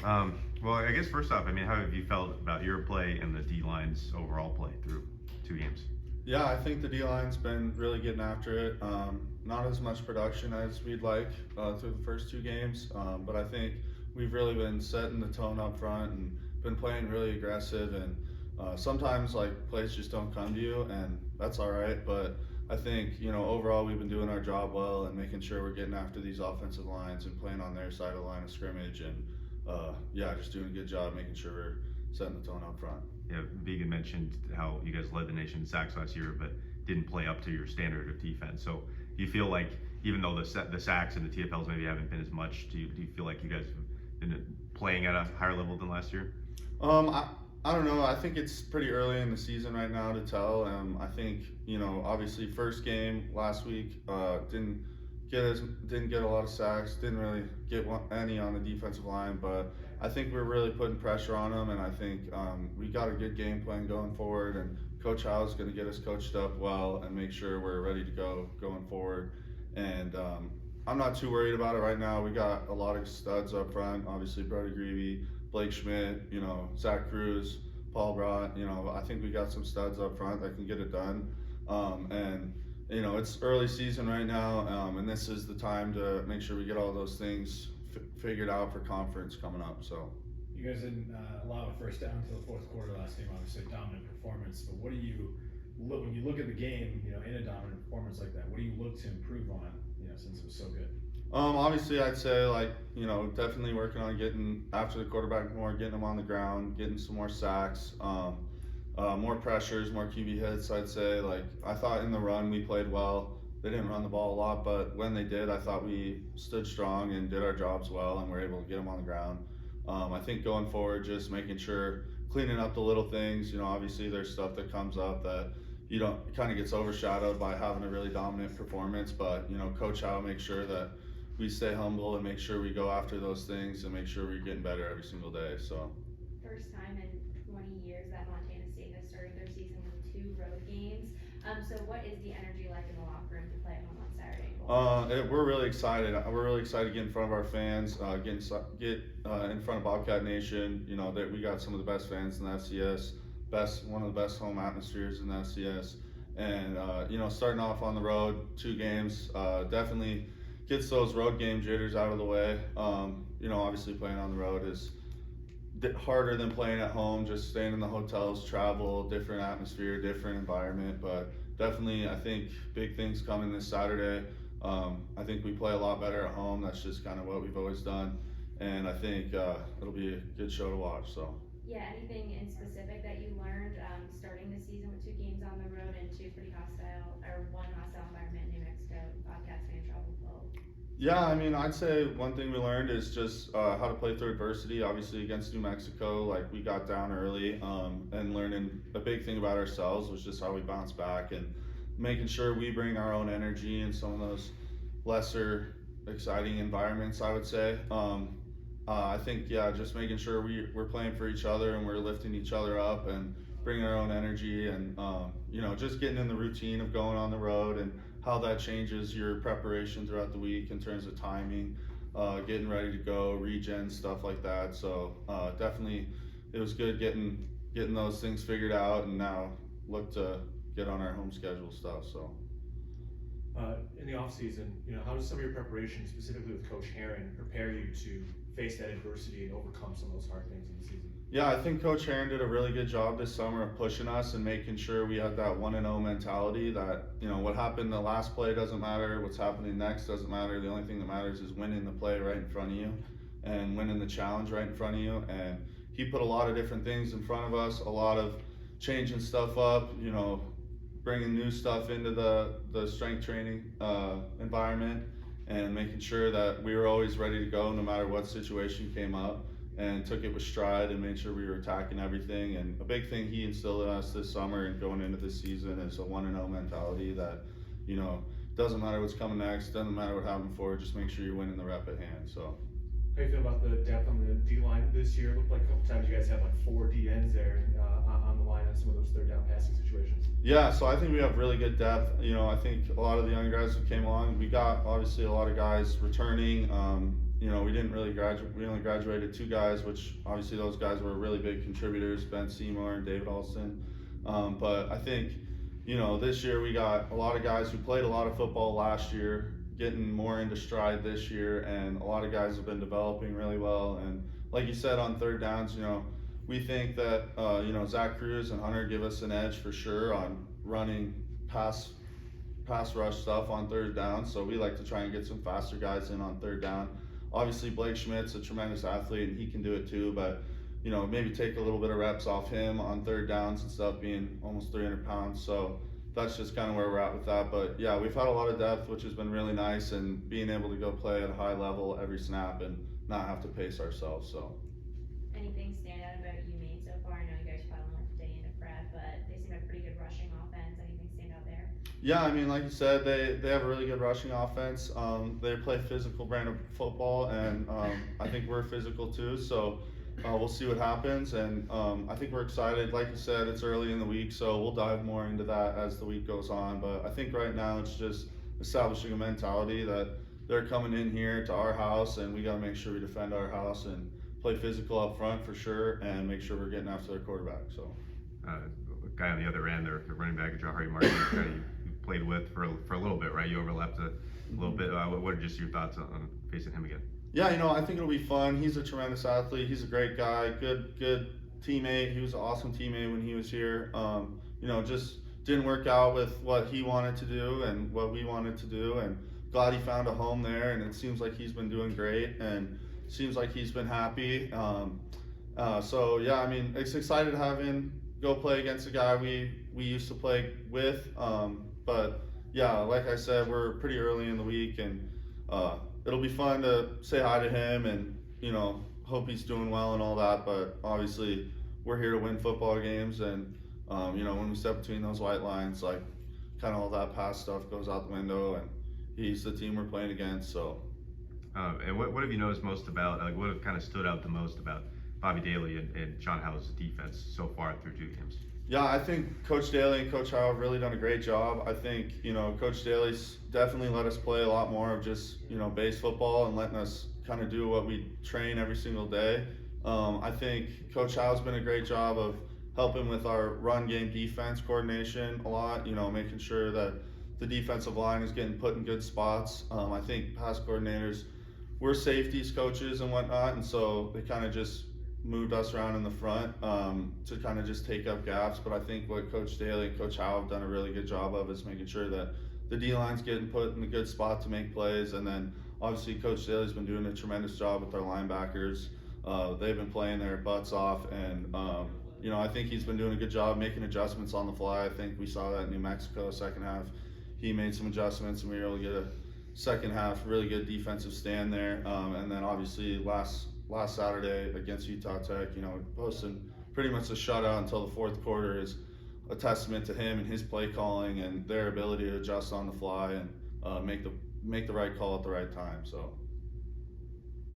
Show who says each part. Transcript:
Speaker 1: Well, I guess first off, I mean, how have you felt about your play and the D line's overall play through 2 games?
Speaker 2: Yeah, I think the D line's been really getting after it. Not as much production as we'd like through the first 2 games, but I think we've really been setting the tone up front and been playing really aggressive. And sometimes like plays just don't come to you, and that's all right. But I think overall we've been doing our job well and making sure we're getting after these offensive lines and playing on their side of the line of scrimmage, and yeah, just doing a good job making sure we're setting the tone up front.
Speaker 1: Yeah, Vegan mentioned how you guys led the nation in sacks last year, but didn't play up to your standard of defense. So do you feel like, even though the sacks and the TFLs maybe haven't been as much, do you feel like you guys have been playing at a higher level than last year?
Speaker 2: I don't know. I think it's pretty early in the season right now to tell. I think obviously first game last week didn't get a lot of sacks, didn't really get any on the defensive line, but I think we're really putting pressure on them, and I think we got a good game plan going forward, and Coach Howe's going to get us coached up well and make sure we're ready to go going forward. And I'm not too worried about it right now. We got a lot of studs up front, obviously Brody Greavy, Blake Schmidt, Zach Cruz, Paul Brott. I think we got some studs up front that can get it done. And it's early season right now, and this is the time to make sure we get all those things figured out for conference coming up. So
Speaker 3: you guys didn't allow a first down until the fourth quarter last game. Obviously, dominant performance. But what do you look when you look at the game? In a dominant performance like that, what do you look to improve on? Since it was so good.
Speaker 2: Obviously, I'd say definitely working on getting after the quarterback more, getting them on the ground, getting some more sacks, more pressures, more QB hits. I'd say I thought in the run we played well. They didn't run the ball a lot, but when they did, I thought we stood strong and did our jobs well, and were able to get them on the ground. I think going forward, just making sure cleaning up the little things. Obviously there's stuff that comes up that kind of gets overshadowed by having a really dominant performance, but Coach Howe makes sure that we stay humble and make sure we go after those things and make sure we're getting better every single day. So
Speaker 4: first time in 20 years that Montana State has started their season with 2 road games. So what is the energy like in the locker room to play at home on Saturday?
Speaker 2: We're really excited. We're really excited to get in front of our fans, get in front of Bobcat Nation. That we got some of the best fans in the FCS, one of the best home atmospheres in the FCS, and starting off on the road, 2 games, definitely gets those road game jitters out of the way. Obviously playing on the road is harder than playing at home, just staying in the hotels, travel, different atmosphere, different environment, but definitely I think big things coming this Saturday. I think we play a lot better at home. That's just kind of what we've always done, and I think it'll be a good show to watch. So
Speaker 4: yeah, anything in specific that you learned starting the season with 2 games on the road and 2 pretty hostile, or 1 hostile environment in New Mexico, Bobcats fan travel well?
Speaker 2: Yeah, I'd say one thing we learned is just how to play through adversity. Obviously against New Mexico, we got down early, and learning a big thing about ourselves was just how we bounce back and making sure we bring our own energy in some of those lesser exciting environments, I would say. I think, just making sure we're playing for each other and we're lifting each other up and bringing our own energy, and just getting in the routine of going on the road and how that changes your preparation throughout the week in terms of timing, getting ready to go, regen, stuff like that. So definitely it was good getting those things figured out, and now look to get on our home schedule stuff. So
Speaker 5: in the off season, how does some of your preparation, specifically with Coach Herron, prepare you to face that adversity and overcome some of those hard things in the season?
Speaker 2: Yeah, I think Coach Herron did a really good job this summer of pushing us and making sure we had that 1-0 mentality, that what happened the last play doesn't matter, what's happening next doesn't matter. The only thing that matters is winning the play right in front of you and winning the challenge right in front of you. And he put a lot of different things in front of us, a lot of changing stuff up, bringing new stuff into the strength training environment, and making sure that we were always ready to go no matter what situation came up, and took it with stride and made sure we were attacking everything. And a big thing he instilled in us this summer and going into this season is a 1-0 mentality, that doesn't matter what's coming next, doesn't matter what happened before, just make sure you're winning the rep at hand. So
Speaker 5: how do you feel about the depth on the D line this year? It looked like a couple times you guys had 4 D ends there on the line on some of those third down passing situations.
Speaker 2: Yeah, so I think we have really good depth. I think a lot of the young guys who came along, we got obviously a lot of guys returning, you know, we didn't really graduate. We only graduated 2 guys, which obviously those guys were really big contributors, Ben Seymour and David Alston. But I think, you know, this year we got a lot of guys who played a lot of football last year, getting more into stride this year, and a lot of guys have been developing really well. And like you said, on third downs, you know, we think that, you know, Zach Cruz and Hunter give us an edge for sure on running pass rush stuff on third down. So we like to try and get some faster guys in on third down. Obviously, Blake Schmidt's a tremendous athlete and he can do it too, but, you know, maybe take a little bit of reps off him on third downs and stuff, being almost 300 pounds. So that's just kind of where we're at with that. But yeah, we've had a lot of depth, which has been really nice, and being able to go play at a high level every snap and not have to pace ourselves. So.
Speaker 4: Anything stand out about you, Maine, so far? I know you guys probably only have a day into prep, but they seem to have a pretty good rushing offense. Anything stand out there?
Speaker 2: Yeah, I mean, like you said, they have a really good rushing offense. They play physical brand of football, and I think we're physical too. So we'll see what happens, and I think we're excited. Like you said, it's early in the week, so we'll dive more into that as the week goes on. But I think right now it's just establishing a mentality that they're coming in here to our house, and we got to make sure we defend our house and play physical up front for sure, and make sure we're getting after their quarterback. So,
Speaker 1: guy on the other end, their running back, Jahari Martin, guy you played with for a little bit, right? You overlapped a little bit. What are just your thoughts on facing him again?
Speaker 2: Yeah, you know, I think it'll be fun. He's a tremendous athlete. He's a great guy. Good teammate. He was an awesome teammate when he was here. You know, just didn't work out with what he wanted to do and what we wanted to do, and glad he found a home there. And it seems like he's been doing great, and seems like he's been happy. So yeah, I mean, it's excited to have him go play against a guy we used to play with. But yeah, like I said, we're pretty early in the week, and it'll be fun to say hi to him and, you know, hope he's doing well and all that. But obviously, we're here to win football games, and you know, when we step between those white lines, like kind of all that past stuff goes out the window, and he's the team we're playing against. So.
Speaker 1: And what have you noticed most about, like, what have kind of stood out the most about Bobby Daly and Sean Howe's defense so far through 2 games?
Speaker 2: Yeah, I think Coach Daly and Coach Howe have really done a great job. I think, you know, Coach Daly's definitely let us play a lot more of just, you know, base football and letting us kind of do what we train every single day. I think Coach Howe's been a great job of helping with our run game defense coordination a lot, you know, making sure that the defensive line is getting put in good spots. I think pass coordinators, we're safeties coaches and whatnot, and so they kind of just moved us around in the front to kind of just take up gaps. But I think what Coach Daly and Coach Howe have done a really good job of is making sure that the D-line's getting put in a good spot to make plays. And then obviously Coach Daly's been doing a tremendous job with our linebackers. They've been playing their butts off, and you know, I think he's been doing a good job making adjustments on the fly. I think we saw that in New Mexico second half. He made some adjustments, and we were able to get a second half really good defensive stand there. And then obviously last Saturday against Utah Tech, you know, posted pretty much a shutout until the fourth quarter is a testament to him and his play calling and their ability to adjust on the fly and make the right call at the right time. So